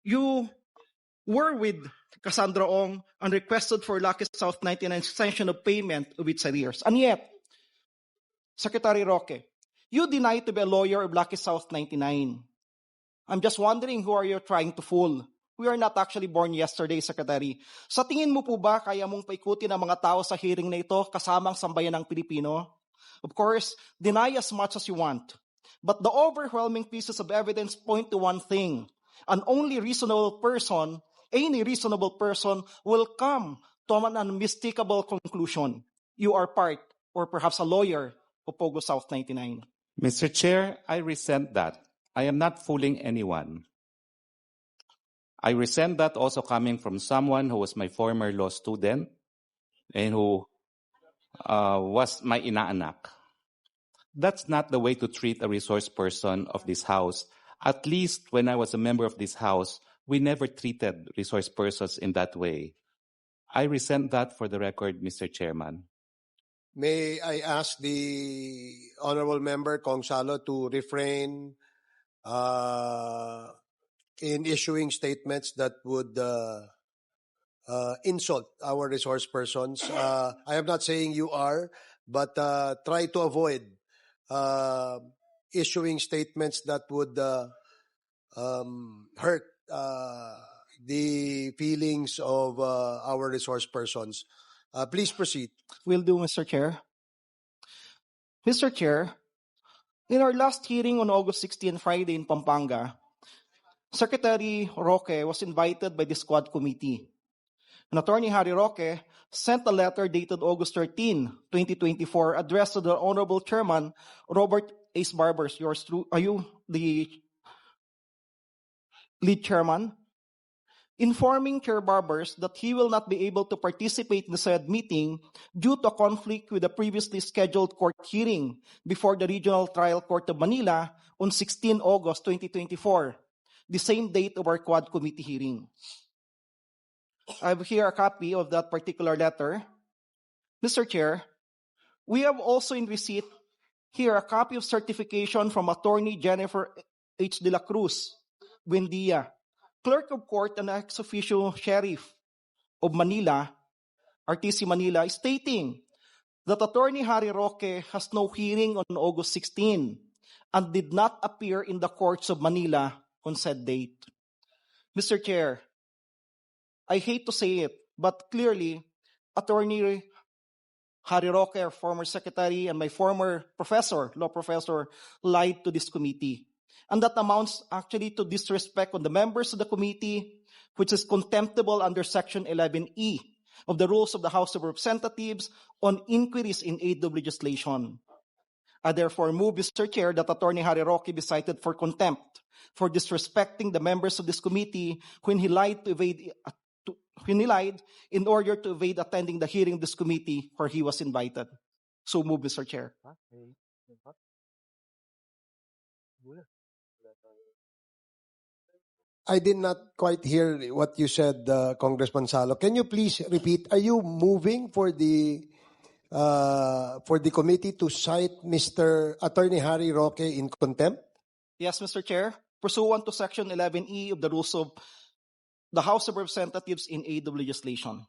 you were with Cassandra Ong and requested for Lucky South 99 extension of payment of its arrears. And yet, Secretary Roque, you deny to be a lawyer of Lucky South 99. I'm just wondering who are you trying to fool? We are not actually born yesterday, Secretary. Sa tingin mo po ba kaya mong paikutin ang mga tao sa hearing na ito kasamang sambayan ng Pilipino? Of course, deny as much as you want. But the overwhelming pieces of evidence point to one thing. Any reasonable person will come to an unmistakable conclusion. You are part, or perhaps a lawyer, of Pogo South 99. Mr. Chair, I resent that. I am not fooling anyone. I resent that also coming from someone who was my former law student and who was my inaanak. That's not the way to treat a resource person of this House. At least when I was a member of this House, we never treated resource persons in that way. I resent that for the record, Mr. Chairman. May I ask the honorable member, Kong Salo, to refrain in issuing statements that would insult our resource persons. I am not saying you are, but try to avoid issuing statements that would hurt the feelings of our resource persons. Please proceed. Will do, Mr. Chair. Mr. Chair, in our last hearing on August 16, Friday in Pampanga, Secretary Roque was invited by the Squad Committee. And Attorney Harry Roque sent a letter dated August 13, 2024, addressed to the Honorable Chairman, Robert Ace Barbers. Yours true. Are you the lead chairman? Informing Chair Barbers that he will not be able to participate in the said meeting due to a conflict with the previously scheduled court hearing before the Regional Trial Court of Manila on 16 August 2024, the same date of our Quad Committee hearing. I have here a copy of that particular letter. Mr. Chair, we have also in receipt here a copy of certification from Attorney Jennifer H. de la Cruz, Buendia, Clerk of Court and ex-officio Sheriff of Manila, RTC Manila, stating that Attorney Harry Roque has no hearing on August 16 and did not appear in the courts of Manila on said date. Mr. Chair, I hate to say it, but clearly, Attorney Harry Roque, our former secretary, and my former professor, law professor, lied to this committee. And that amounts actually to disrespect on the members of the committee, which is contemptible under Section 11E of the Rules of the House of Representatives on inquiries in aid of legislation. I therefore move, Mr. Chair, that Attorney Harry Roque be cited for contempt for disrespecting the members of this committee when he lied in order to evade attending the hearing of this committee where he was invited. So move, Mr. Chair. I did not quite hear what you said, Congressman Salo. Can you please repeat? Are you moving for the committee to cite Mr. Attorney Harry Roque in contempt? Yes, Mr. Chair. Pursuant to Section 11E of the Rules of the House of Representatives in aid of legislation.